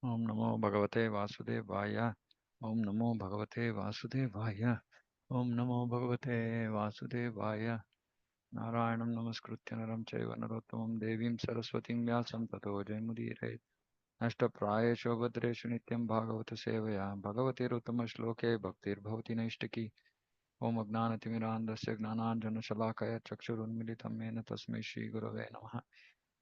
ओम नमो भगवते वासुदेवाय। ओम नमो भगवते वासुदेवाय। ओम नमो भगवते वासुदेवाय। नारायणं नमस्कृत्य नरं चैव नरोत्तमं देवीं सरस्वतीं व्यासं ततो जयमुदीरये। नष्टप्रायेषु भद्रेषु नित्यं भागवत सेवया भगवतीरुत्तमश्लोके भक्तिर्भवति नैष्टिकी। ओम अज्ञानतिमिरान्धस्य ज्ञानाञ्जनशलाकया चक्षुरुन्मिलितं येन तस्मै श्रीगुरवे नमः।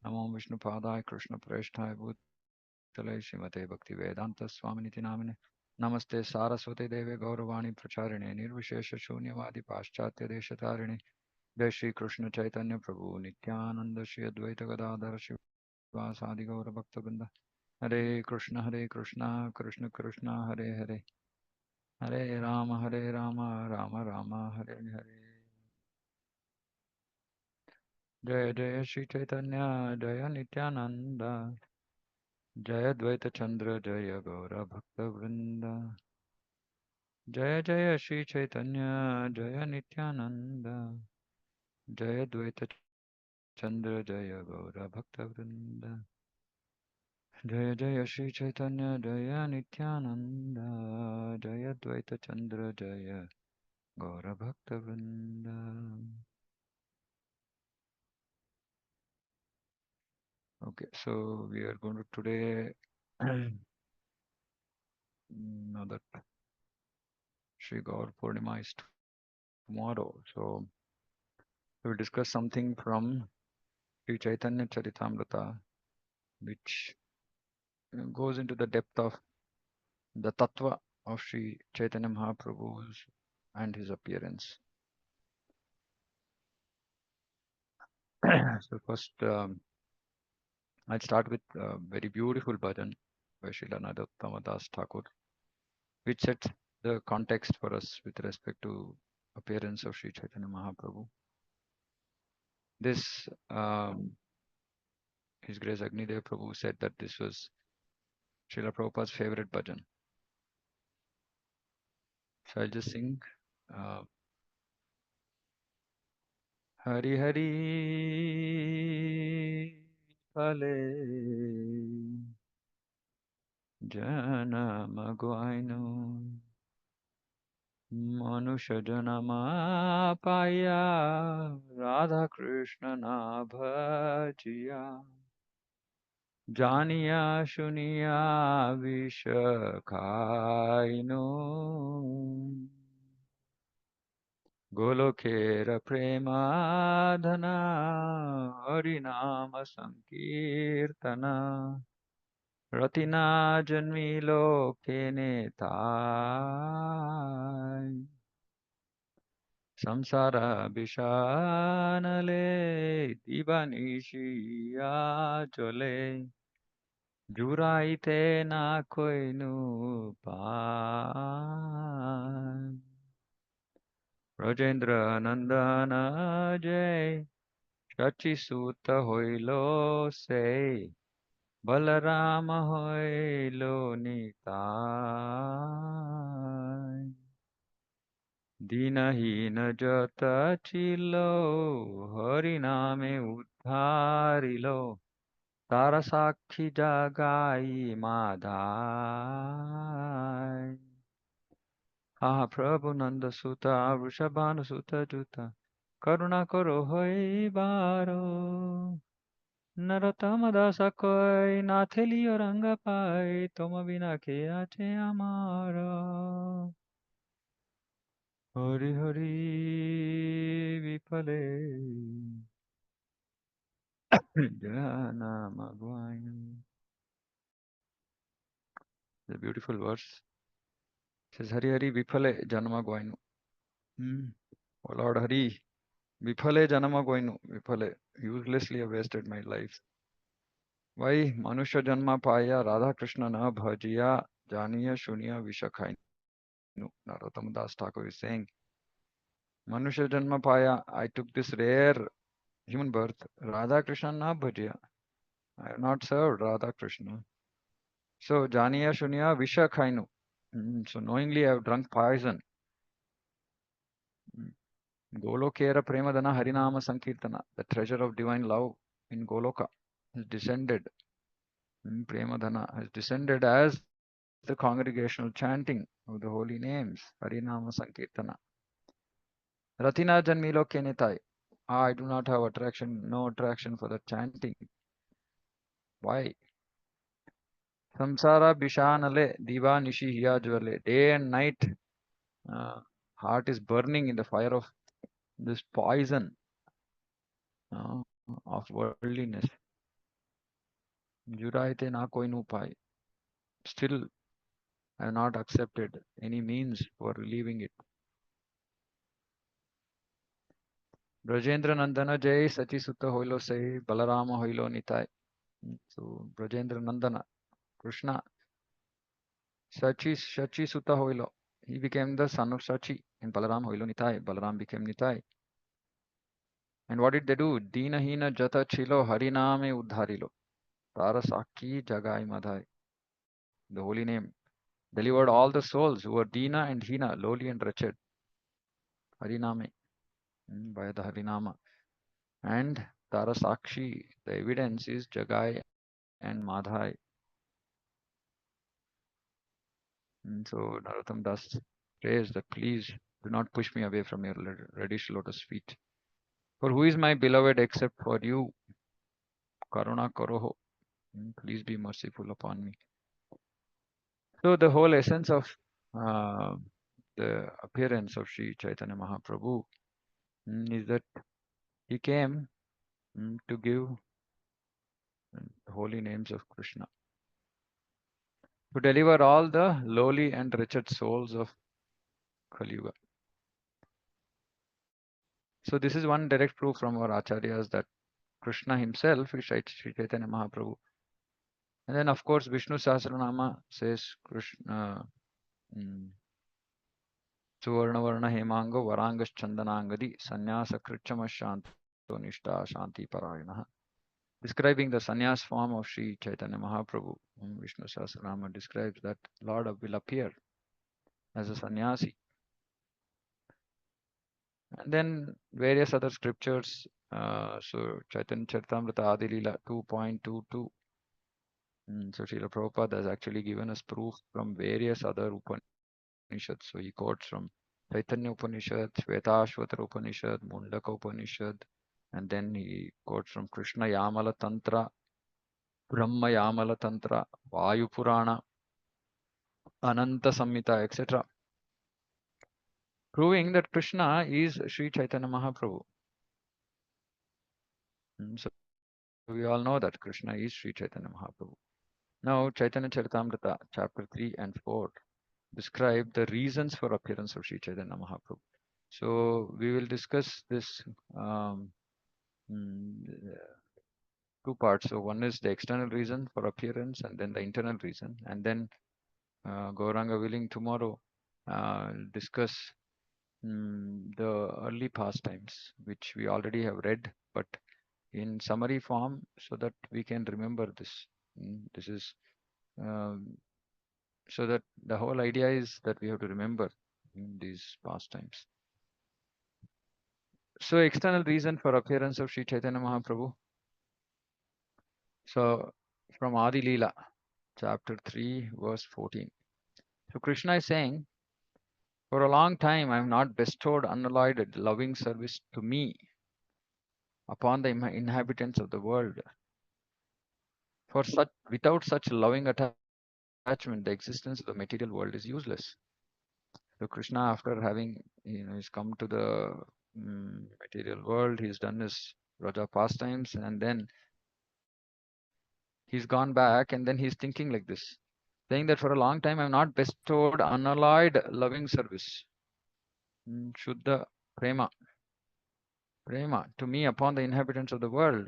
नमो विष्णुपादाय कृष्णप्रेष्ठाय भूतले श्रीमते भक्तिवेदान्तस्वामिनिति नामिने। नमस्ते सारस्वते देवे गौरवाणी प्रचारिणे निर्विशेष शून्यवादी पाश्चात्य देशतारिणे। जय श्री कृष्ण चैतन्य प्रभु नित्यानंद श्री अद्वैत गदाधर शिवासादि गौर भक्तवृंद। हरे कृष्ण कृष्ण कृष्ण हरे हरे। हरे राम राम राम हरे हरे। जय जय श्री चैतन्य जय नित्यानंद। जय द्वैत चंद्र जय गौर भक्तवृंद। जय जय श्री चैतन्य जय नित्यानंद। जय द्वैत चंद्र जय गौर भक्तवृंद। जय जय श्री चैतन्य जय नित्यानंद। जय द्वैत चंद्र जय गौर भक्तवृंद। Okay, so we are going to today now that Sri Gaur Purnima is tomorrow, so we'll discuss something from Sri Chaitanya Charitamrita, which goes into the depth of the tattva of Sri Chaitanya Mahaprabhu and his appearance. So first, I'll start with a very beautiful bhajan by Srila Narottama Das Thakur, which sets the context for us with respect to appearance of Sri Chaitanya Mahaprabhu. This, His Grace Agnidev Prabhu said that this was Srila Prabhupada's favorite bhajan. So I'll just sing. Hari Hari Phale Janama Guainu Manusha Janama Paya Radha Krishna Na Bhajiya Janiya Shuniya Vishakhainu Golokera Premadhana Harinama Sankirtana Ratina Janmilo Kenetai Samsara Bishanale Dibanishiya Jole Juraite na koinu pai Rajendra Nandana Jai Shachi Sutta Hoilo Se Balarama Hoilo Nitai Dinahina Jata Chilo Hariname Udharilo Tarasakhi Jagai Madhai Ha Prabhu Nanda Sutta Vrishabhanu Sutta Juta Karuna Karo Hoi Baro Narottama Dasa Koi Natheli Oranga Pai Toma Vina Ke Ache Amara Hari Hari Vipale Jana Magwain. The beautiful verse. It says Hari Hari Vipale Janama Goinu. Oh Lord Hari, Vipale Janama Goinu. Vipale, uselessly I wasted my life. Why Manusha Janma Paya Radha Krishna Na Bhajiya Janiya Shunya Vishakhainu. Narottama Das Thakur is saying, Manusha Janma Paya, I took this rare human birth. Radha Krishna Na Bhajiya. I have not served Radha Krishna. So Janiya Shunya Vishakhainu. So knowingly I have drunk poison. Golokera Premadana Harinama Sankirtana, the treasure of divine love in Goloka, is descended. Premadhana has descended as the congregational chanting of the holy names, Harinama Sankirtana. Ratina Janmilo Kenitai. I do not have attraction, no attraction for the chanting. Why? Samsara Bishanale Diva Nishi Hiya Jwale. Day and night, uh, heart is burning in the fire of this poison of worldliness. Juraite na koi nu pai. Still, I have not accepted any means for relieving it. Brajendra Nandana Jai Sati Sutta Hoilo Sai Balarama Hoilo Nitai. So Brajendra Nandana, Krishna, Shachi Sutta Hoilo. He became the son of Shachi, and Balaram Hoilo Nitai. Balaram became Nitai. And what did they do? Dina Hina Jata Chilo Hariname Uddharilo. Tara Saki Jagai Madhai. The holy name delivered all the souls who were Dina and Hina, lowly and wretched. Hariname, by the Harinama. And Tara Sakshi, the evidence is Jagai and Madhai. So Narottam Das prays that please do not push me away from your reddish lotus feet. For who is my beloved except for you? Karuna Koroho. Please be merciful upon me. So the whole essence of uh, the appearance of Sri Chaitanya Mahaprabhu is that he came to give the holy names of Krishna, to deliver all the lowly and wretched souls of Kali Yuga. So this is one direct proof from our acharyas that Krishna himself is Sri Chaitanya Mahaprabhu. And then of course Vishnu Sahasranama says Krishna Suvarna Varna Hemango Varangas Chandanangadi Sannyasa Krichama Shanto Nishta Shanti Parayanaha. Describing the sannyas form of Sri Chaitanya Mahaprabhu, Vishnu Sahasranama describes that Lord will appear as a sannyasi. And then various other scriptures. So Chaitanya Charitamrita Adi Leela 2.22. So Srila Prabhupada has actually given us proof from various other Upanishads. So he quotes from Chaitanya Upanishad, Shvetashvatara Upanishad, Mundaka Upanishad, and then he quotes from Krishna Yamala Tantra, Brahma Yamala Tantra, Vayu Purana, Ananta Samhita, etc. Proving that Krishna is Sri Chaitanya Mahaprabhu. So we all know that Krishna is Sri Chaitanya Mahaprabhu. Now Chaitanya Charitamrita, chapter 3 and 4 describe the reasons for appearance of Sri Chaitanya Mahaprabhu. So we will discuss this two parts. So one is the external reason for appearance and then the internal reason. And then Gauranga willing tomorrow discuss the early pastimes, which we already have read, but in summary form so that we can remember this. This is so that the whole idea is that we have to remember these pastimes. So external reason for appearance of Sri Chaitanya Mahaprabhu. So from Adi Leela, chapter 3, verse 14. So Krishna is saying, for a long time I have not bestowed unalloyed loving service to me upon the inhabitants of the world. For such, without such loving attachment, the existence of the material world is useless. So Krishna, after having, he's come to the material world, he's done his Raja pastimes, and then he's gone back, and then he's thinking like this, saying that for a long time I have not bestowed unalloyed loving service, Shuddha prema to me upon the inhabitants of the world.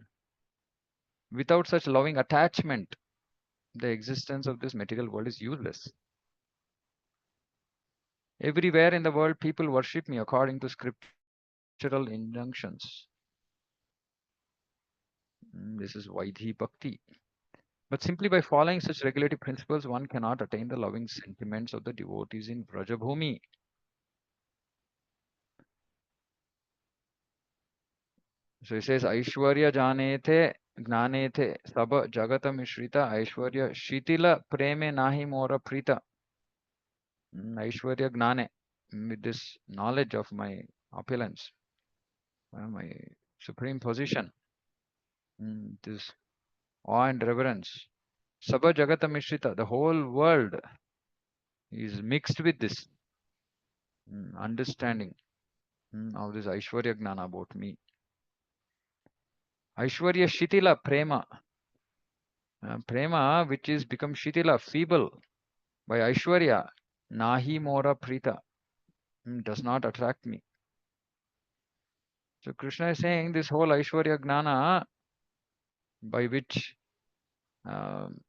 Without such loving attachment, the existence of this material world is useless. Everywhere in the world, people worship me according to scriptural injunctions. This is Vaidhi Bhakti. But simply by following such regulative principles, one cannot attain the loving sentiments of the devotees in Vrajabhumi. So he says, Aishwarya Janete ज्ञाने थे सब जगत मिश्रित ऐश्वर्य शिथिल प्रेमे नाहि मोर प्रीत. Aishwarya Gnane, with this knowledge of my opulence, my supreme position, this awe and reverence. Sabha Jagata Mishrita, the whole world is mixed with this understanding of this Aishwarya Gnana about me. Aishwarya Shitila Prema, Prema which is become Shitila, feeble by Aishwarya, Nahi Mora Prita, does not attract me. So Krishna is saying this whole Aishwarya Gnana by which um,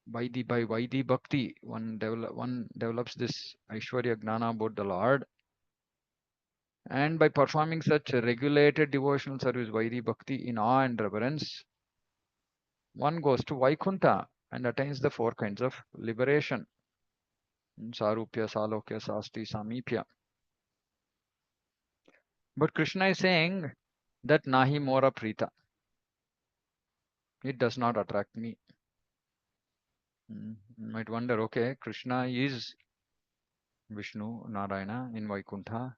by Vaidhi Bhakti, one develops this Aishwarya Gnana about the Lord, and by performing such regulated devotional service, Vaidhi Bhakti, in awe and reverence, one goes to Vaikunta and attains the four kinds of liberation: Sarupya, Salokya, Sasti, Samipya. But Krishna is saying that Nahi Mora Prita, it does not attract me. You might wonder, okay, Krishna is Vishnu, Narayana in Vaikuntha.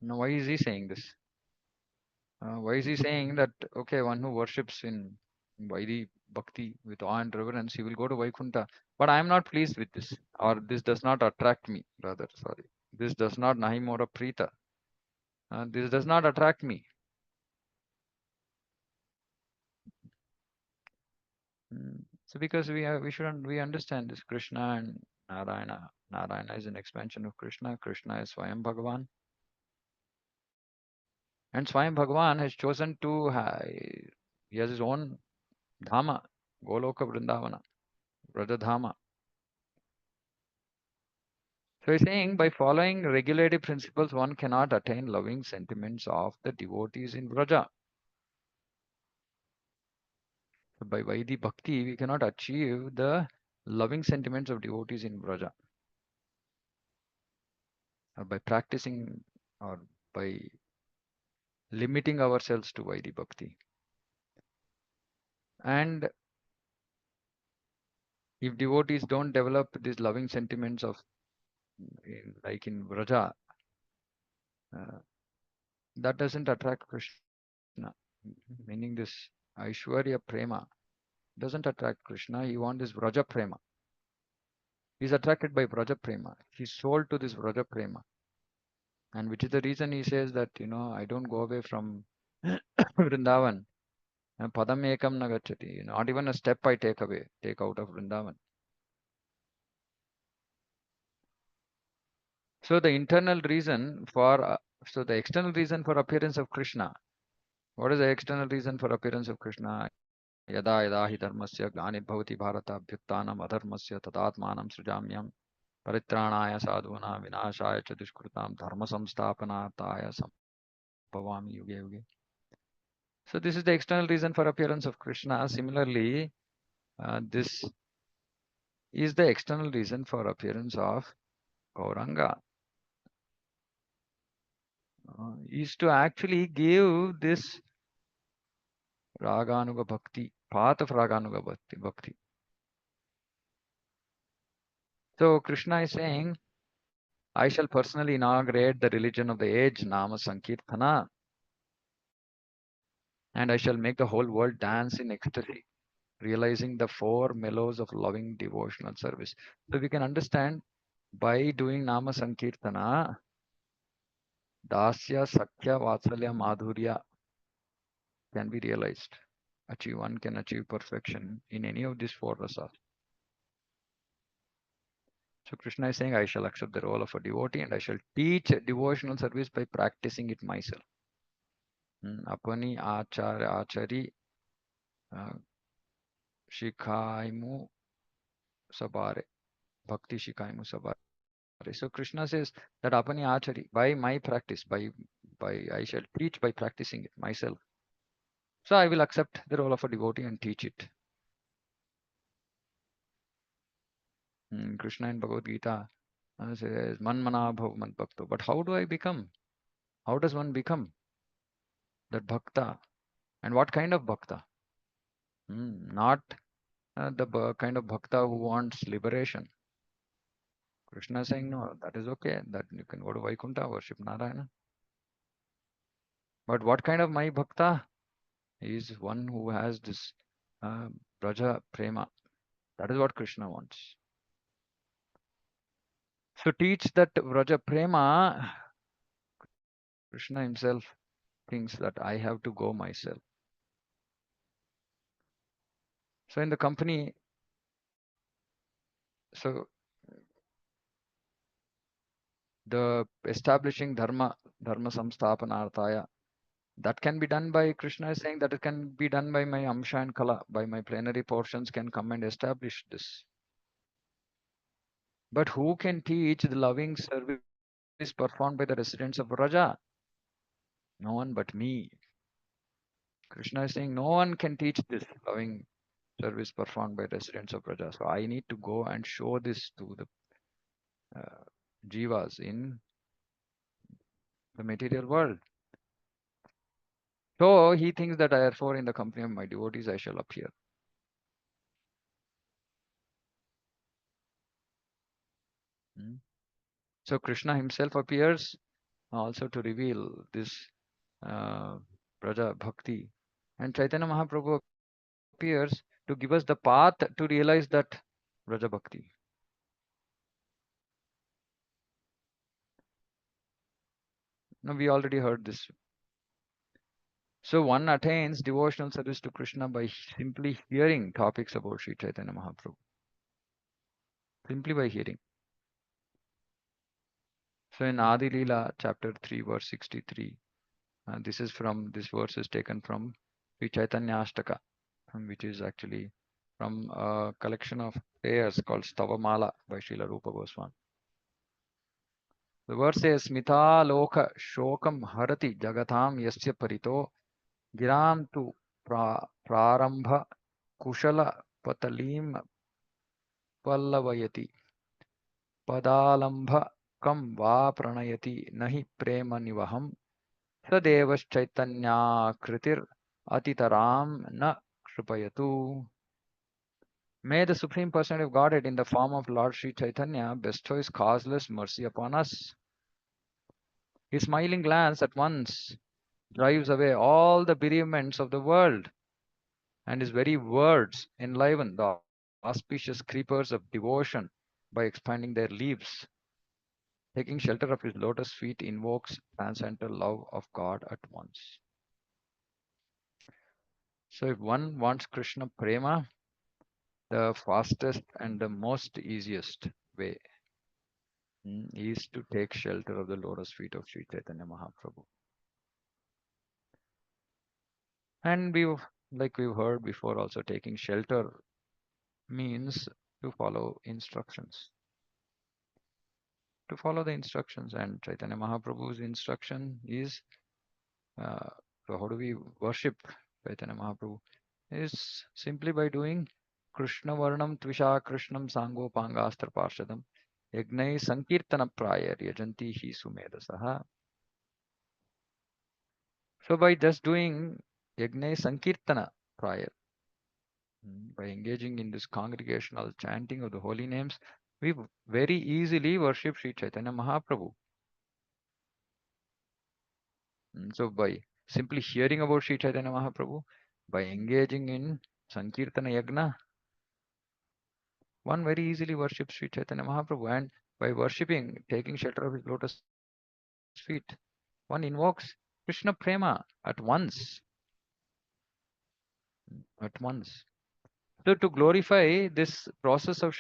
Now, why is he saying this? Why is he saying that, okay, one who worships in Vaidhi Bhakti with awe and reverence, he will go to Vaikunta. But I am not pleased with this, or this does not attract me, rather, sorry. This does not Nahimora Prita. This does not attract me. So because we understand this Krishna and Narayana. Narayana is an expansion of Krishna. Krishna is Swayam Bhagavan. And Swayam Bhagavan has chosen to he has his own Dhama, Goloka Vrindavana, Rajadhama. So he's saying by following regulative principles, one cannot attain loving sentiments of the devotees in Vraja. So by Vaidhi Bhakti, we cannot achieve the loving sentiments of devotees in Vraja. Or by practicing or by limiting ourselves to Vaidhi Bhakti. And if devotees don't develop these loving sentiments of like in Vraja, uh, that doesn't attract Krishna. Meaning this Aishwarya Prema doesn't attract Krishna. He wants this Vraja Prema. He's attracted by Vraja Prema. He's sold to this Vraja Prema. And which is the reason he says that, I don't go away from Vrindavan. Padam ekam nagachati. Not even a step I take out of Vrindavan. So the external reason for appearance of Krishna. What is the external reason for appearance of Krishna? Yada yada hi dharmasya glanirбhavati bharata abhyuttanam adharmasya tadatmanam srijamyam paritranaya sadhuna vinashaya च दुष्कृताम dharma samsthapanarthaya sambhavami yuge yuge. So this is the external reason for appearance of Krishna. Similarly, this is the external reason for appearance of Gauranga. Is to actually give this Raganuga Bhakti, path of Raganuga Bhakti. So Krishna is saying, I shall personally inaugurate the religion of the age, Nama Sankirtana, and I shall make the whole world dance in ecstasy, realizing the four mellows of loving devotional service. So we can understand by doing Nama Sankirtana, Dasya, Sakya, Vatsalya, Madhurya can be realized. One can achieve perfection in any of these four rasas. So Krishna is saying, I shall accept the role of a devotee and I shall teach devotional service by practicing it myself. Apani achari shikaimu sabare. Bhakti shikaimu sabare. So Krishna says that apani achari, by my practice, by I shall teach by practicing it myself. So I will accept the role of a devotee and teach it. Krishna in Bhagavad Gita says, Manmana bhav man bhakto. But how do I become? How does one become that bhakta? And what kind of bhakta? Not the kind of bhakta who wants liberation. Krishna is saying, no, that is okay, that you can go to Vaikuntha, worship Narayana. But what kind of my bhakta? He is one who has this Braja Prema. That is what Krishna wants. So teach that Braja Prema, Krishna himself thinks that I have to go myself. So in the company, so the establishing dharma samsthapanarthaya, that can be done by Krishna is saying that it can be done by my Amsha and Kala, by my plenary portions can come and establish this. But who can teach the loving service performed by the residents of Raja? No one but me. Krishna is saying no one can teach this loving service performed by residents of Raja. So I need to go and show this to the jivas in the material world. So he thinks that therefore in the company of my devotees I shall appear. So Krishna himself appears also to reveal this uh, Braja Bhakti. And Chaitanya Mahaprabhu appears to give us the path to realize that Braja Bhakti. Now we already heard this. So one attains devotional service to Krishna by simply hearing topics about Sri Chaitanya Mahaprabhu. Simply by hearing. So in Adi Leela, chapter 3, verse 63, this verse is taken from Sri Chaitanya Ashtaka, which is actually from a collection of prayers called Stavamala by Srila Rupa Goswami. The verse says, Smita loka shokam harati jagatam yasya parito giram tu prarambha kushala patalim pallavayati padalambha kam va pranayati nahi prema nivaham sadevas chaitanya kritir atitaram na kripayatu. May the Supreme Personality of Godhead in the form of Lord Sri Chaitanya bestow his causeless mercy upon us. His smiling glance at once drives away all the bereavements of the world, and his very words enliven the auspicious creepers of devotion by expanding their leaves. Taking shelter of his lotus feet invokes transcendental love of God at once. So if one wants Krishna Prema, the fastest and the most easiest way is to take shelter of the lotus feet of Sri Chaitanya Mahaprabhu. And we've heard before also, taking shelter means to follow instructions. To follow the instructions, and Chaitanya Mahaprabhu's instruction is so how do we worship Chaitanya Mahaprabhu? Is simply by doing Krishna Varnam Tvisha Krishnam Sango Pangastra Parshadam Yagnai Sankirtana Prayar Yajanti Hi Sumedasaha. So by just doing Yagnai Sankirtana Prayar, by engaging in this congregational chanting of the holy names, we very easily worship Sri Chaitanya Mahaprabhu. So by simply hearing about Sri Chaitanya Mahaprabhu, by engaging in Sankirtana Yagna, one very easily worships Sri Chaitanya Mahaprabhu, and by worshipping, taking shelter of his lotus feet, one invokes Krishna Prema at once. At once. So to glorify this process of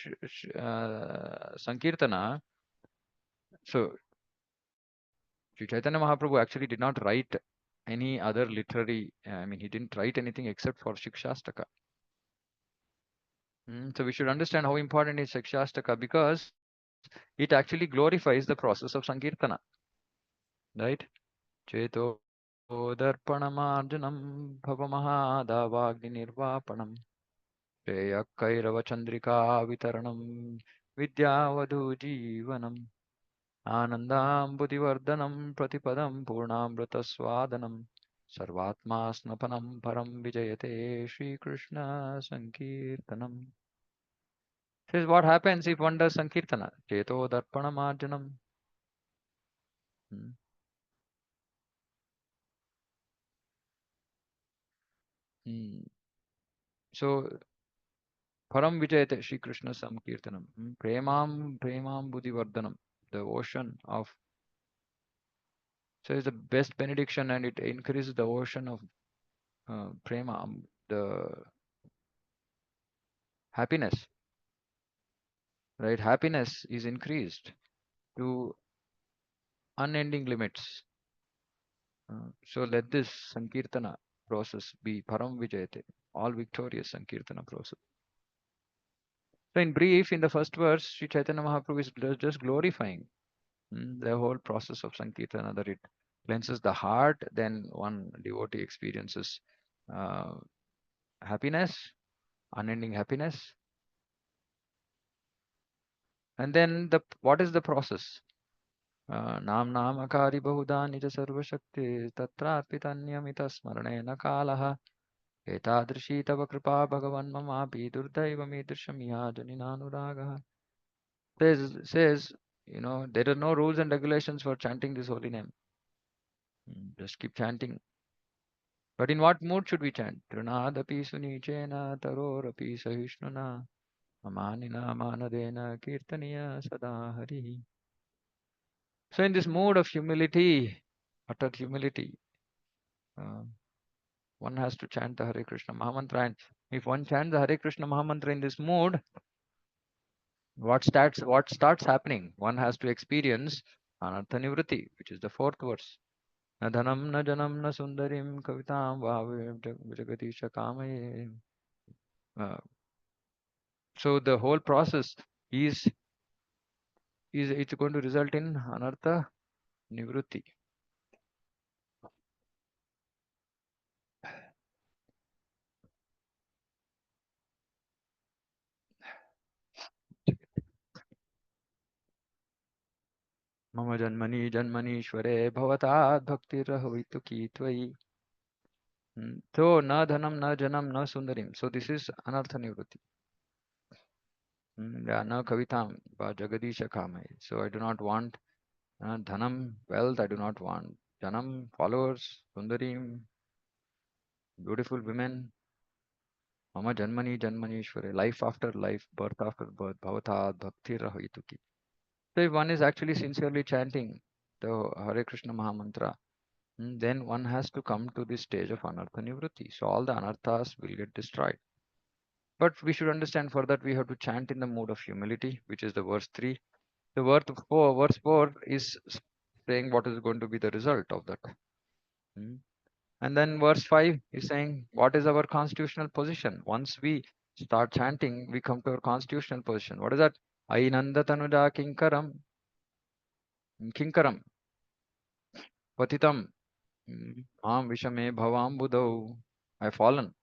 Sankirtana, so Sri Chaitanya Mahaprabhu actually did not write any other literary, he didn't write anything except for Shikshastaka. So we should understand how important is Shikshastaka, because it actually glorifies the process of Sankirtana. Right? Cheto darpanamarjanam bhavamahadavagni nirvapanam Preya Kairava Chandrika Vitaranam Vidyavadhu Jivanam Anandam Buddhivardhanam Pratipadam Purnamrita Swadanam Sarvatma snapanam param vijayate Shri Krishna Sankirtanam. Says what happens if one does Sankirtana? Cheto darpanam arjanam. Hmm. Hmm. So param vijayate Shri Krishna Sankirtanam. Premam buddhi vardhanam. The ocean of, so it's the best benediction and it increases the ocean of prema, the happiness, right? Happiness is increased to unending limits. So let this Sankirtana process be Param Vijayate, all victorious Sankirtana process. So in brief, in the first verse, Sri Chaitanya Mahaprabhu is just glorifying the whole process of Sankirtana, that it cleanses the heart, then one devotee experiences uh, happiness, unending happiness. And then what is the process? नाम नामकारि बहुधा निज सर्वशक्ति तत्रार्पितन्यमितस्मरणेन कालः एतादृशी तव कृपा भगवन् ममापि दुर्दैवमीदृशं याजनिनानुरागः. Says, there are no rules and regulations for chanting this holy name. Just keep chanting. But in what mood should we chant? Trunadapi sunichena tarorapi sahishnuna amanina manadena kirtaniya sada hari. So in this mood of humility, utter humility, uh, one has to chant the Hare Krishna Mahamantra. And if one chants the Hare Krishna Mahamantra in this mood, what starts happening? One has to experience Anartha Nivritti, which is the fourth verse. Na dhanam na janam na sundarim kavitam vajagatisha kamaye. Uh, so the whole process is it's going to result in Anartha Nivritti. Mama janmani janmanishware bhavatad bhaktirahvituki tvai. So na dhanam na janam na sundarim. So this is Anartha Nivritti. Yeah, na kavitam ba jagadisha kamai. So I do not want dhanam, wealth. I do not want janam, followers, sundarim, beautiful women. Mama janmani janmanishware. Life after life, birth after birth. Bhavatad bhakti rahituki. So if one is actually sincerely chanting the Hare Krishna Mahamantra, then one has to come to this stage of Anartha Nivritti. So all the anarthas will get destroyed. But we should understand for that we have to chant in the mood of humility, which is the verse 3. The verse 4 is saying what is going to be the result of that. And then verse 5 is saying what is our constitutional position. Once we start chanting, we come to our constitutional position. What is that? Ainanda tanuja kinkaram, patitam, mam vishame bhavam budau. I have fallen.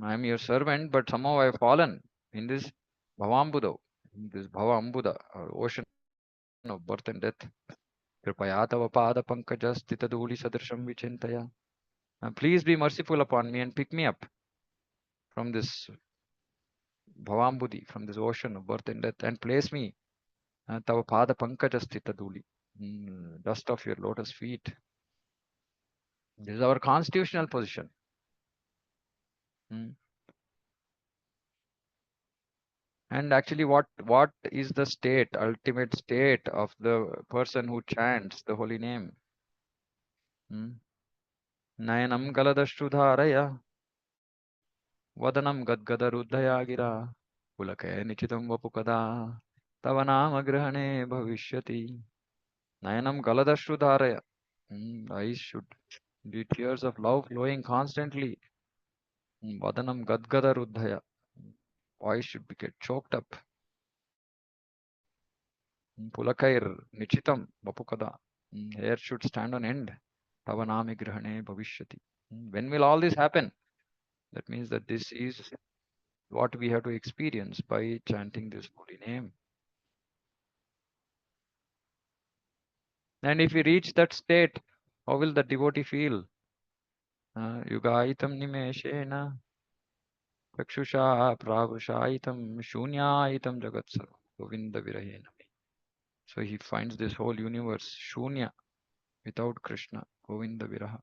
I am your servant, but somehow I have fallen in this bhavambudo, this bhavambuda, ocean of birth and death. Kripaya tava pada pankaja stita dhuli sadrisham vichintaya. Please be merciful upon me and pick me up from this bhavambudi, from this ocean of birth and death, and place me tava pada pankaja stita dhuli, dust of your lotus feet. This is our constitutional position. And actually, what is the ultimate state of the person who chants the holy name? Nayanam galadashtrudharaya, vadanam gadgadaruddhaya gira, pulakaya nichitam vapukada, tava nama grahane bhavishyati. Nayanam galadashtrudharaya. Eyes should be tears of love flowing constantly. Vadanam gadgadaruddhaya. Voice should be get choked up. Pulakair nichitam vapukada. Hair should stand on end. Tavanami grahane bhavishyati. When will all this happen? That means that this is what we have to experience by chanting this holy name. And if we reach that state, How will the devotee feel? Yugaitam nimeshena chakshusha pravrushaitam shunyaitam jagatsar govinda virahena. So he finds this whole universe shunya without Krishna, govinda viraha.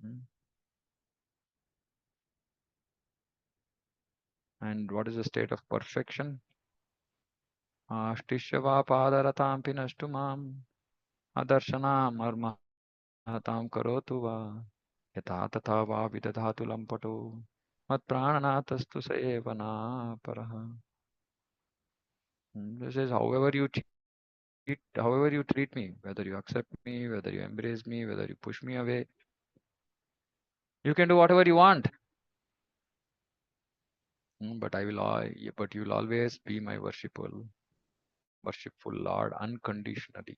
Mm. And what is the state of perfection? Ashtishya padaratam pinastu mam adarshana marmahatam karotu va yatha tatha va vidadhatu lampato mat prananatastu sayevana paraha. This is however you treat me, whether you accept me, whether you embrace me, whether you push me away, you can do whatever you want. But but you will always be my worshipful Lord unconditionally.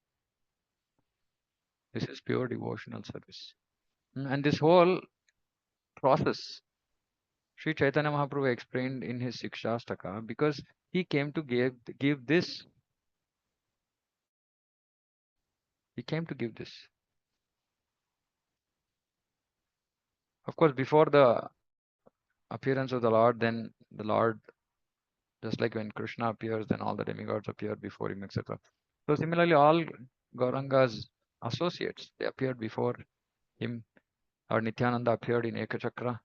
This is pure devotional service. And this whole process, Sri Chaitanya Mahaprabhu explained in his Sikshastaka because he came to give this. He came to give this. Of course, before the appearance of the Lord, then the Lord, just like when Krishna appears, then all the demigods appear before him, etc. So similarly, all Gauranga's associates, they appeared before him. Our Nityananda appeared in Ekachakra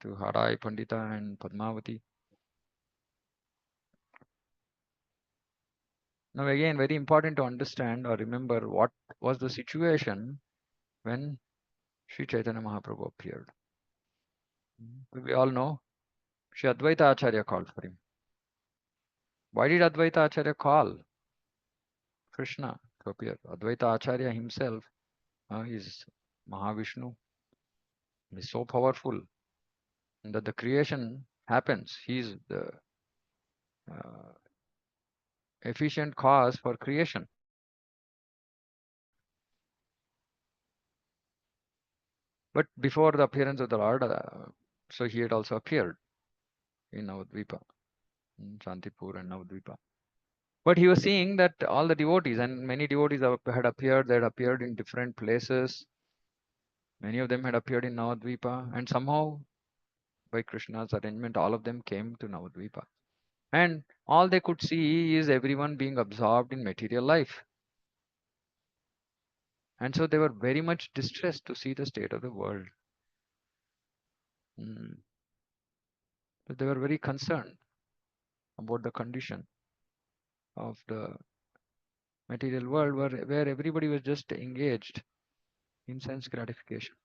to Harai Pandita and Padmavati. Now again, very important to understand or remember what was the situation when Sri Chaitanya Mahaprabhu appeared. We all know Sri Advaita Acharya called for him. Why did Advaita Acharya call Krishna to appear? Advaita Acharya himself is Mahavishnu. He is so powerful that the creation happens. He is the uh, efficient cause for creation. But before the appearance of the Lord, so he had also appeared in Navadvipa, in Shantipur and Navadvipa. But he was seeing that all the devotees, and many devotees had appeared, they had appeared in different places. Many of them had appeared in Navadvipa, and somehow, by Krishna's arrangement, all of them came to Navadvipa. And all they could see is everyone being absorbed in material life. And so they were very much distressed to see the state of the world. Mm. So they were very concerned about the condition of the material world where everybody was just engaged in sense gratification.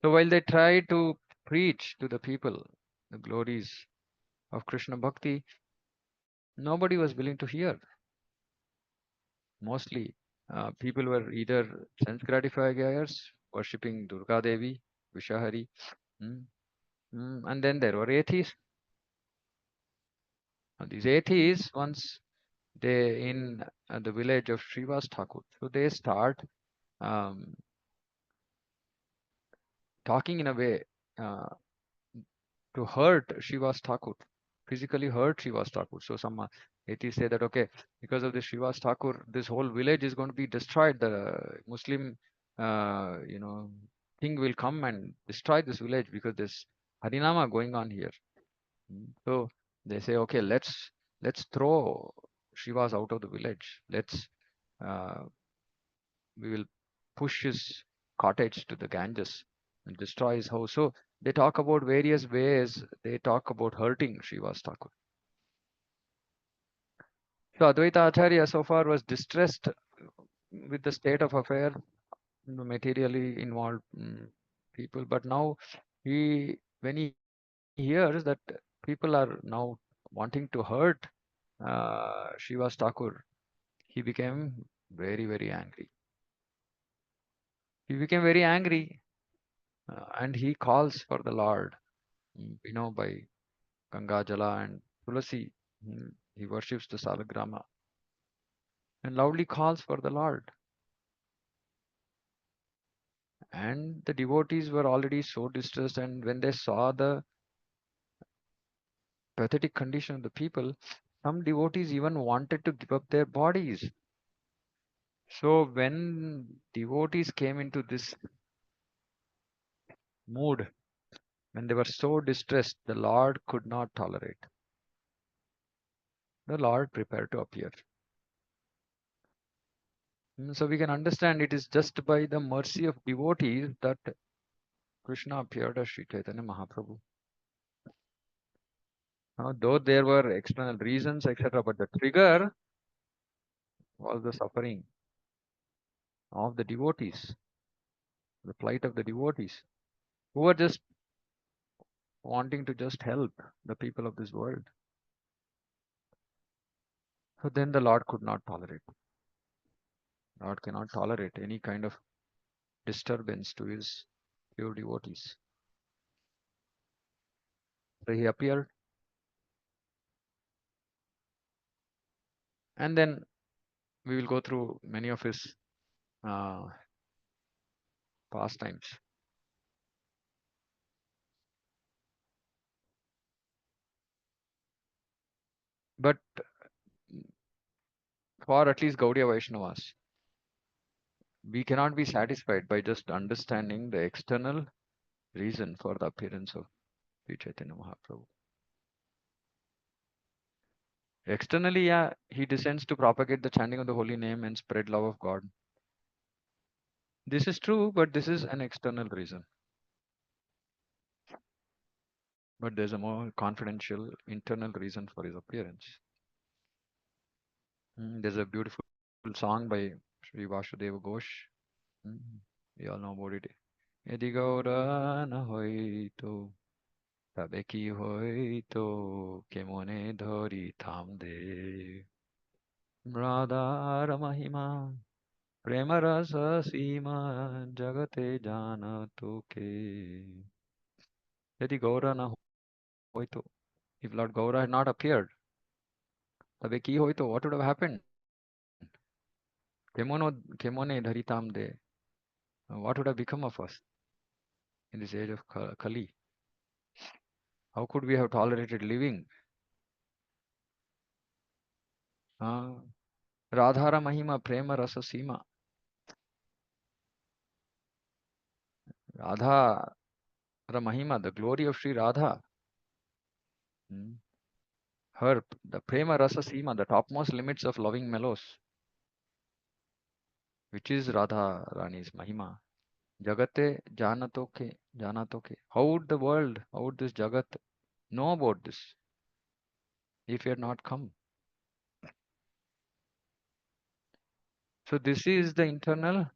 So while they tried to preach to the people the glories of Krishna Bhakti, nobody was willing to hear. Mostly people were either sense gratifiers, worshipping Durga Devi, Vishahari, mm, and then there were atheists. And these atheists, once they in the village of Srivas Thakur, so they start um, talking in a way uh, to hurt Srivas Thakur, physically hurt Srivas Thakur. So some atheists say that okay, because of the Srivas Thakur, this whole village is going to be destroyed. The Muslim, you know, thing will come and destroy this village because there's Harinama going on here. So they say, okay, let's throw Srivas out of the village. Uh, we will push his cottage to the Ganges and destroy his house. So they talk about various ways. They talk about hurting Srivas Thakur. So Advaita Acharya so far was distressed with the state of affair, materially involved people. But now when he hears that people are now wanting to hurt Srivas Thakur, he became very, very angry. He became very angry and he calls for the Lord, by Ganga Jala and Tulasi. He worships the Salagrama and loudly calls for the Lord. And the devotees were already so distressed, and when they saw the pathetic condition of the people, Some devotees even wanted to give up their bodies. So when devotees came into this mood, when they were so distressed, the Lord could not tolerate. The Lord prepared to appear. So we can understand it is just by the mercy of devotees that Krishna appeared as Sri Chaitanya Mahaprabhu. Though there were external reasons, etc., but the trigger was the suffering of the devotees, the plight of the devotees, who were just wanting to just help the people of this world. So then the Lord could not tolerate. Lord cannot tolerate any kind of disturbance to his pure devotees. So he appeared, and then we will go through many of his uh, pastimes. But for at least Gaudiya Vaishnavas, we cannot be satisfied by just understanding the external reason for the appearance of Sri Chaitanya Mahaprabhu. Externally, yeah, he descends to propagate the chanting of the holy name and spread love of God. This is true, but this is an external reason. But there's a more confidential internal reason for his appearance. There's a beautiful song by Sri Vasudeva Ghosh. We all know about it. Yadi Gaura na hoito, tabe ki hoito, kemone dhori thamde. Radhar Mahima, Prema Rasa Sima, Jagate Jana Toke. Yadi Gaura na hoito. If Lord Gaura had not appeared, tabe ki hoito, what would have happened? Kemone dharitam de. What would have become of us in this age of Kali? How could we have tolerated living? Radhara Mahima Prema Rasa Sima. Radha Mahima, the glory of Sri Radha. Her, the Prema Rasa Sima, the topmost limits of loving mellows, which is Radha Rani's Mahima. Jagate Janatoke. How would the world, how would this Jagat know about this if he had not come? So this is the internal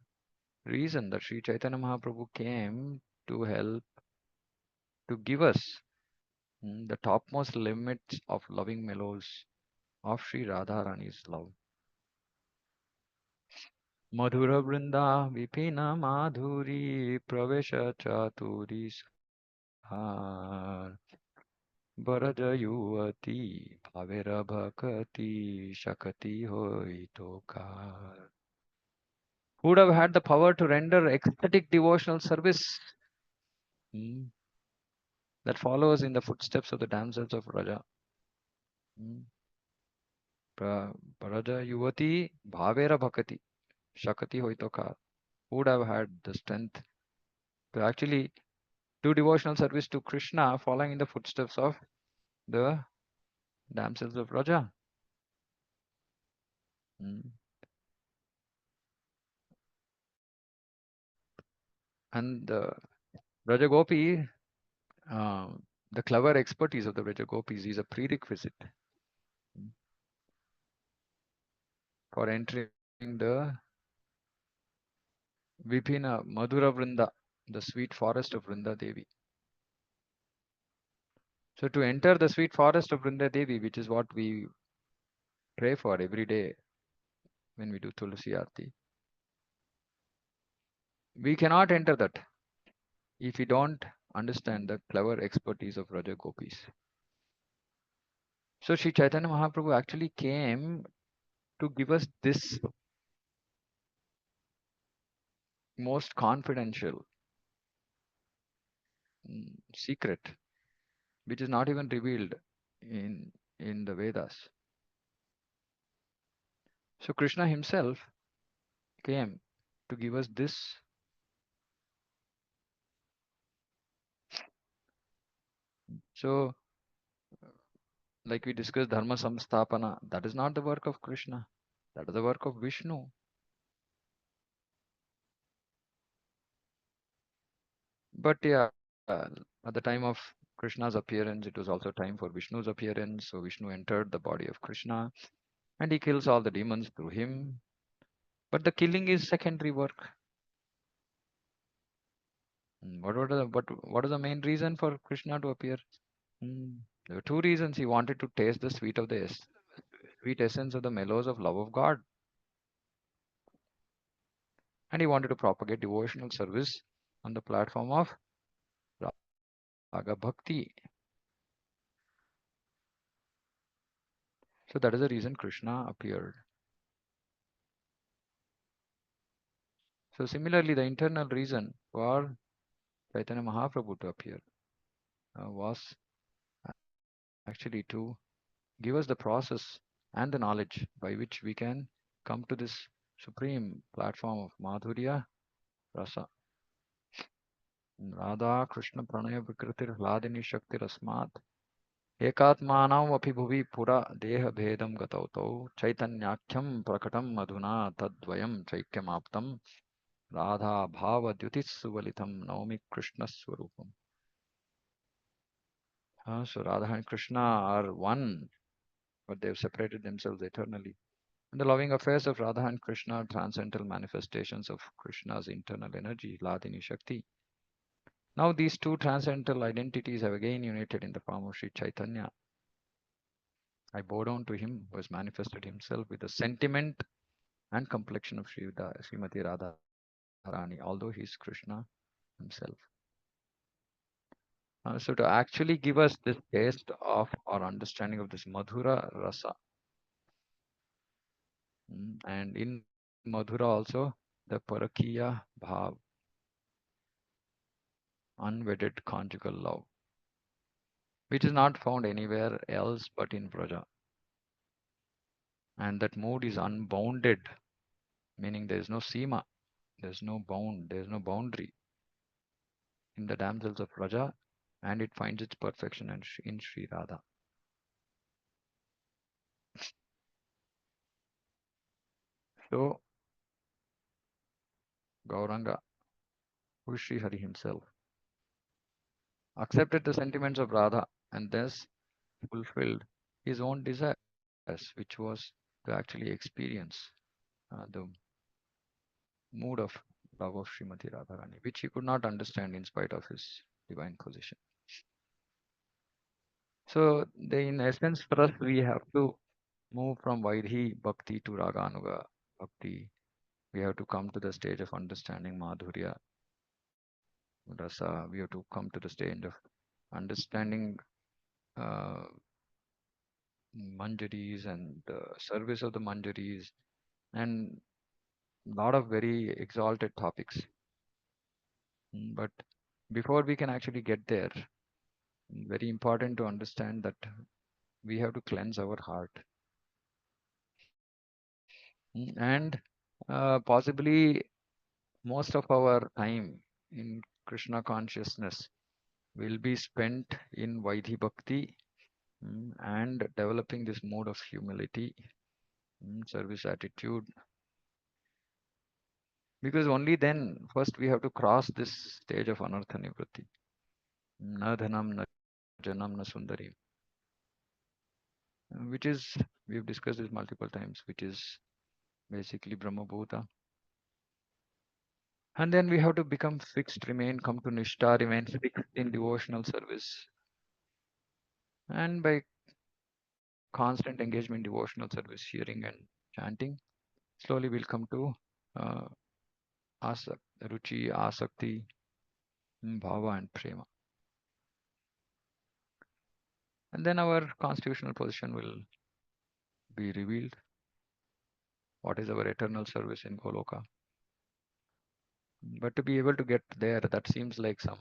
reason that Sri Chaitanya Mahaprabhu came to help, to give us the topmost limits of loving mellows of Sri Radharani's love. Madhura Vrinda Vipina Madhuri Pravesha Chaturi Sahar Baraja Yuvati Bhavera Bhakati Shakati Hoitokar. Who would have had the power to render ecstatic devotional service that follows in the footsteps of the damsels of Raja? Baraja Yuvati Bhavera Bhakati Shakati Hoitokar. Who would have had the strength to actually do devotional service to Krishna following in the footsteps of the damsels of Raja? And the Rajagopi, the clever expertise of the Rajagopis is a prerequisite for entering the Vipina Madhura Vrinda, the sweet forest of Vrinda Devi. So to enter the sweet forest of Vrinda Devi, which is what we pray for every day when we do Tulsi Aarti, we cannot enter that if we don't understand the clever expertise of Rajagopis. So Sri Chaitanya Mahaprabhu actually came to give us this most confidential secret, which is not even revealed in the Vedas. So Krishna himself came to give us this. So, like we discussed, Dharma Samstapana, that is not the work of Krishna, that is the work of Vishnu. But yeah, at the time of Krishna's appearance, it was also time for Vishnu's appearance. So Vishnu entered the body of Krishna and he kills all the demons through him. But the killing is secondary work. What was the main reason for Krishna to appear? There were two reasons. He wanted to taste the sweet essence of the mellows of love of God, and he wanted to propagate devotional service on the platform of Raga Bhakti. So that is the reason Krishna appeared. So similarly, the internal reason for Chaitanya Mahaprabhu to appear was actually to give us the process and the knowledge by which we can come to this supreme platform of Madhurya Rasa. Radha Krishna Pranaya Vikritir Hladini Shakti Rasmat एकात्मानमपि भुवि पुरा देहभेदं गतौ तौ चैतन्याख्यं प्रकटम् अधुना तद्वयं चैक्यमाप्तं राधा भावद्युतिस्सुवलितं नौमि कृष्णस्वरूपम्. So Radha and Krishna are one, but they've separated themselves eternally. And the loving affairs of Radha and Krishna are transcendental manifestations of Krishna's internal energy, Hladini Shakti. Now these two transcendental identities have again united in the form of Sri Chaitanya. I bow down to him who has manifested himself with the sentiment and complexion of Srimati Radharani, although he is Krishna himself. So to actually give us this taste of our understanding of this Madhura Rasa, and in Madhura also the Parakiya Bhav, unwedded conjugal love, which is not found anywhere else but in Vraja. And that mood is unbounded, meaning there is no Sima, there is no bound, there is no boundary in the damsels of Vraja, and it finds its perfection in Sri Radha. So Gauranga, who is Sri Hari himself, accepted the sentiments of Radha and thus fulfilled his own desires, which was to actually experience the mood of love of Srimati Radharani, which he could not understand in spite of his divine position. So, in essence, for us, we have to move from Vaidhi Bhakti to Raganuga Bhakti. We have to come to the stage of understanding Madhurya Rasa. We have to come to the stage of understanding uh, Manjaris and the service of the Manjaris and a lot of very exalted topics. But before we can actually get there, very important to understand that we have to cleanse our heart. And possibly most of our time in Krishna consciousness will be spent in Vaidhi Bhakti, and developing this mode of humility, service attitude, because only then first we have to cross this stage of anartha nivritti. Na dhanam na janam na sundari, which is, we've discussed this multiple times, which is basically Brahma Bhuta. And then we have to become fixed, remain, come to Nishta, remain fixed in devotional service. And by constant engagement in devotional service, hearing and chanting, slowly we'll come to uh, Ruchi, Asakti, Bhava, and Prema. And then our constitutional position will be revealed. What is our eternal service in Goloka? But to be able to get there, that seems like some,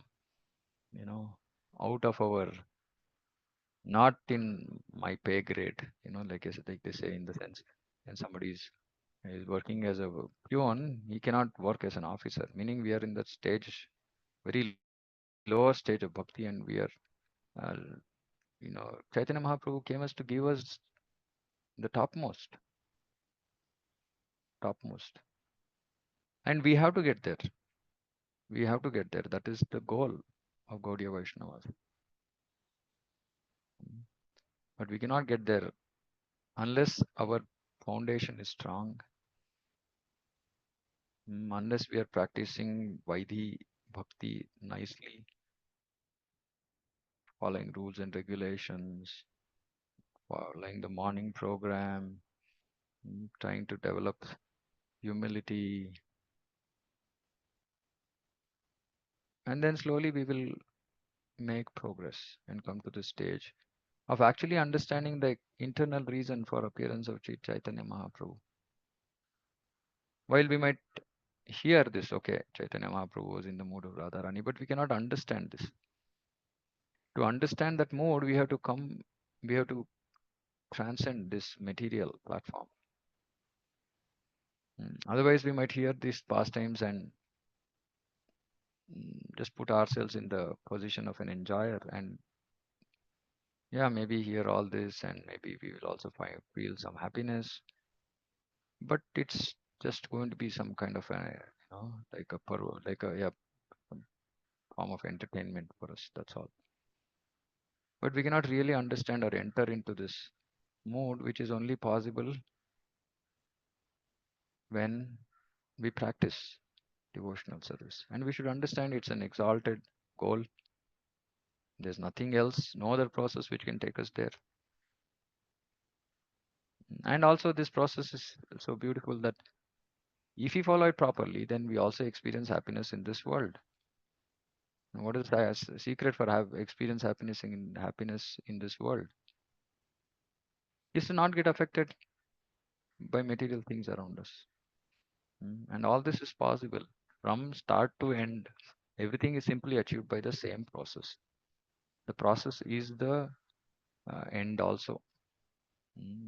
you know, out of our, not in my pay grade, like they say in the sense, and somebody's He's working as a peon. He cannot work as an officer. Meaning we are in that stage, very lower stage of bhakti, and we are, uh, Chaitanya Mahaprabhu came us to give us the topmost, and we have to get there. We have to get there. That is the goal of Gaudiya Vaishnavas. But we cannot get there unless our foundation is strong, unless we are practicing Vaidhi Bhakti nicely, following rules and regulations, following the morning program, trying to develop humility, and then slowly we will make progress and come to the stage of actually understanding the internal reason for appearance of Chaitanya Mahaprabhu. While we might hear this, okay, Chaitanya Mahaprabhu was in the mood of Radharani, but we cannot understand this. To understand that mood, we have to transcend this material platform. Otherwise, we might hear these pastimes and just put ourselves in the position of an enjoyer, and yeah, maybe hear all this, and maybe we will also feel some happiness, but it's just going to be some kind of a, like a yeah, form of entertainment for us. That's all. But we cannot really understand or enter into this mood, which is only possible when we practice devotional service. And we should understand it's an exalted goal. There's nothing else, no other process which can take us there. And also, this process is so beautiful that if we follow it properly, then we also experience happiness in this world. And what is the secret for experience happiness in this world? Is to not get affected by material things around us. And all this is possible from start to end. Everything is simply achieved by the same process. The process is the end also.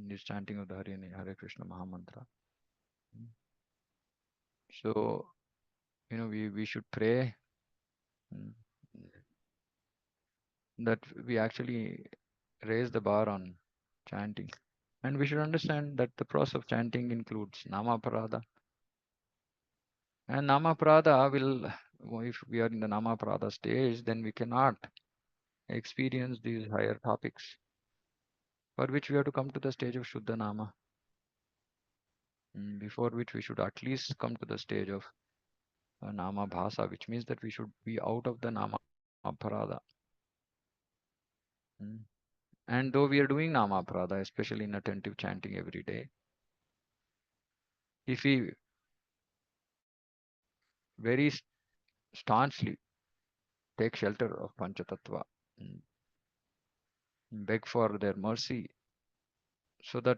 This chanting of the Hare Krishna Mahamantra. Mm. So, we should pray mm, that we actually raise the bar on chanting. And we should understand that the process of chanting includes Namaparada. And Namaparada if we are in the Namaparada stage, then we cannot experience these higher topics, for which we have to come to the stage of Shuddha Nama, before which we should at least come to the stage of Nama Bhasa, which means that we should be out of the Nama Parada. Mm. And though we are doing Nama Parada, especially in attentive chanting every day, if we very staunchly take shelter of Panchatattva, mm, beg for their mercy, so that,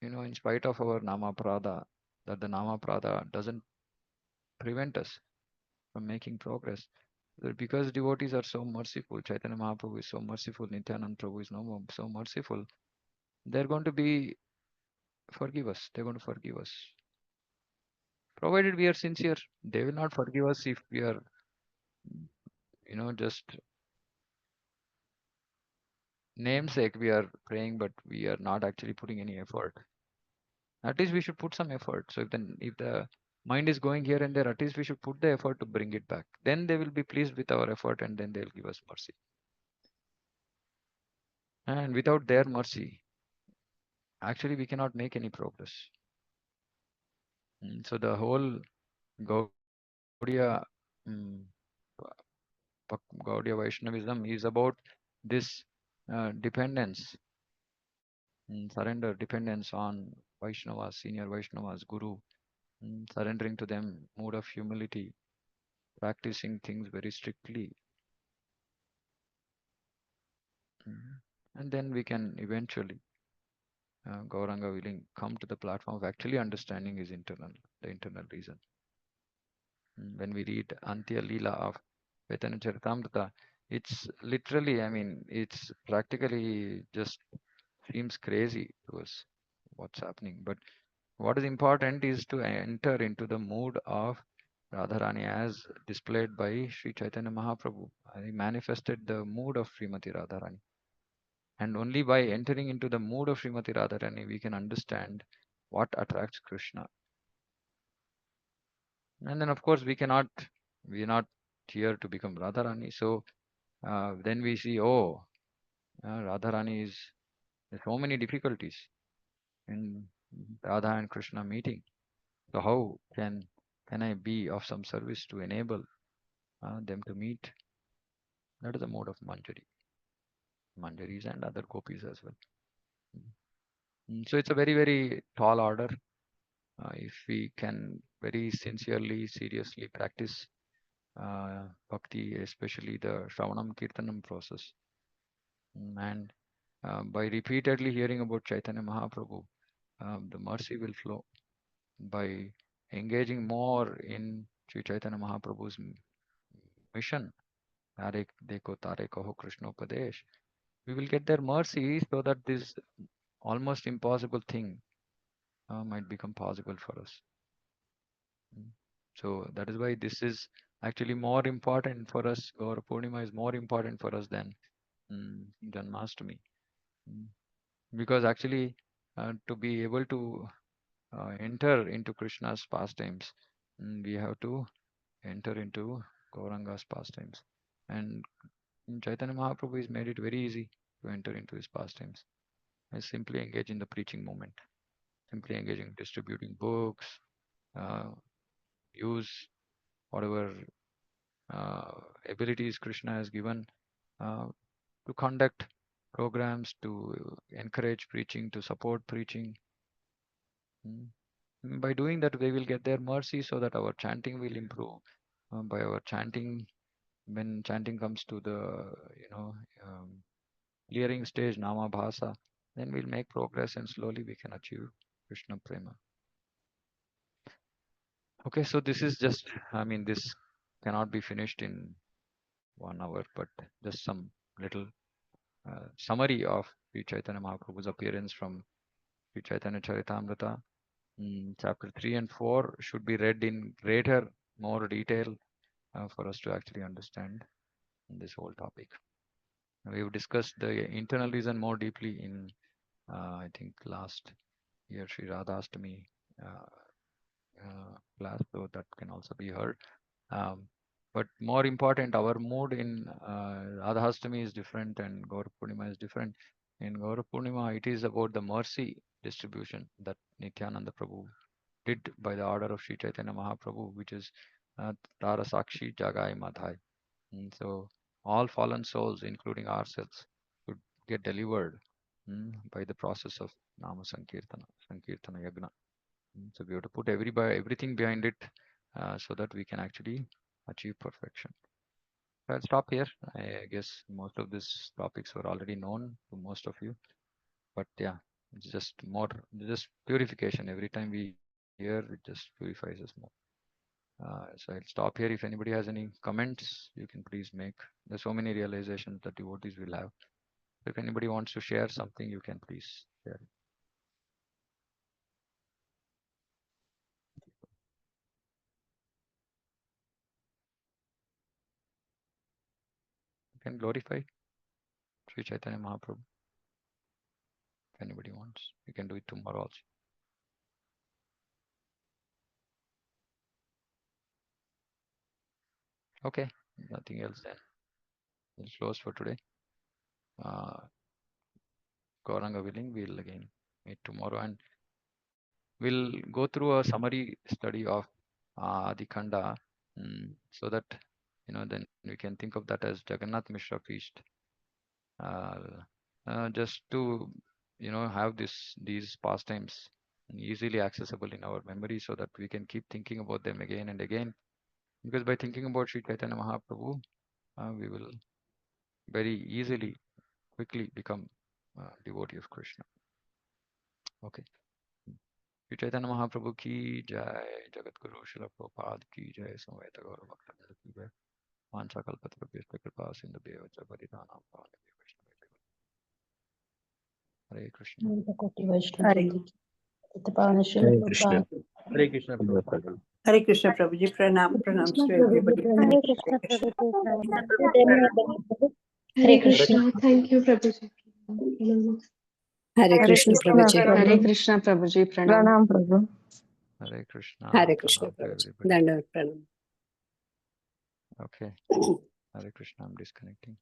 in spite of our Nama Parada, that the Nama Parada doesn't prevent us from making progress. Because devotees are so merciful, Chaitanya Mahaprabhu is so merciful, Nityanand Prabhu is so merciful, they're going to be forgive us. They're going to forgive us. Provided we are sincere, they will not forgive us if we are, just namesake we are praying, but we are not actually putting any effort. At least we should put some effort. So if the mind is going here and there, at least we should put the effort to bring it back. Then they will be pleased with our effort, and then they'll give us mercy. And without their mercy, actually we cannot make any progress. So the whole Gaudiya, mm, Gaudiya Vaishnavism is about this dependence, surrender, dependence on Vaishnavas, senior Vaishnavas, Guru, surrendering to them, mood of humility, practicing things very strictly. And then we can eventually, Gauranga willing, come to the platform of actually understanding the internal reason. When we read Antya Leela of Chaitanya Charitamrita, it's literally, I mean, it's practically just seems crazy to us what's happening. But What is important is to enter into the mood of Radharani as displayed by Sri Chaitanya Mahaprabhu. He manifested the mood of Srimati Radharani. And only by entering into the mood of Srimati Radharani we can understand what attracts Krishna. And then of course we are not here to become Radharani. So then we see, oh, Radharani is, there's so many difficulties in Radha and Krishna meeting. So how can I be of some service to enable them to meet? That is the mode of Manjaris and other gopis as well. So it's a very, very tall order. If we can very sincerely, seriously practice bhakti, especially the Shravanam Kirtanam process, and by repeatedly hearing about Chaitanya Mahaprabhu, the mercy will flow. By engaging more in Sri Chaitanya Mahaprabhu's mission, Tare Deko Tare Kaho Krishnopadesh, we will get their mercy so that this almost impossible thing might become possible for us. Mm. So that is why this is actually more important for us. Gaura Purnima is more important for us than Janmashtami. Mm. Because actually, to be able to enter into Krishna's pastimes, we have to enter into Gauranga's pastimes. And Chaitanya Mahaprabhu has made it very easy to enter into his pastimes. I simply engage in the preaching movement, simply engaging distributing books, uh, use whatever uh, abilities Krishna has given uh, to conduct programs, to encourage preaching, to support preaching. Mm. By doing that, we will get their mercy so that our chanting will improve. By our chanting, when chanting comes to the um, clearing stage, Nama Bhasa, then we'll make progress and slowly we can achieve Krishna Prema. Okay, so this is just, I mean, this cannot be finished in 1 hour, but just some little summary of Sri Chaitanya Mahaprabhu's appearance from Sri Chaitanya Charitamrita. Chapter 3 and 4 should be read in greater, more detail for us to actually understand this whole topic. We've discussed the internal reason more deeply in, I think, last year Sri Radhastami uh, class, so that can also be heard. Um, but more important, our mood in Radhastami is different and Gaura Purnima is different. In Gaura Purnima, it is about the mercy distribution that Nityananda Prabhu did by the order of Sri Chaitanya Mahaprabhu, which is Tara Sakshi Jagai Madhai. And so all fallen souls, including ourselves, should get delivered by the process of Nama Sankirtana Yagna. So we have to put everything behind it so that we can actually achieve perfection. So I'll stop here. I guess most of these topics were already known to most of you, but yeah, it's just more, just purification. Every time we hear, it just purifies us more. So I'll stop here. If anybody has any comments, you can please make. There's so many realizations that devotees will have. If anybody wants to share something, you can please share. You can glorify Sri Chaitanya Mahaprabhu if anybody wants. You can do it tomorrow also. Okay, nothing else then. We'll close for today. Uh, Gauranga willing, we'll again meet tomorrow and we'll go through a summary study of Adikhanda so that then we can think of that as Jagannath Mishra feast. Uh, just to have these pastimes easily accessible in our memory so that we can keep thinking about them again and again. Because by thinking about Sri Chaitanya Mahaprabhu, we will very easily, quickly become devotee of Krishna. Okay. Shri Chaitanya Mahaprabhu ki jai, Jagat Guru Srila Prabhupada ki jai, Samveta Gaura Bhakta ki jai, Mancha Kalpatarubyascha Kripa Sindhu Bheva Bharitanam Pavane Vaishnava Hare Krishna. Hare Hare Krishna. Hare Krishna, Prabhupada. Hare Krishna Prabhuji, pranams to everybody. Hare Krishna Prabhuji. Hare Krishna. Thank you, Prabhuji. Hare Krishna Prabhuji. Hare Krishna, Prabhuji. Pranam Prabhu. Hare Krishna. Hare Krishna Pranam to Prabhuji. everybody. Dandavat pranam. Okay. Hare Krishna, I'm disconnecting.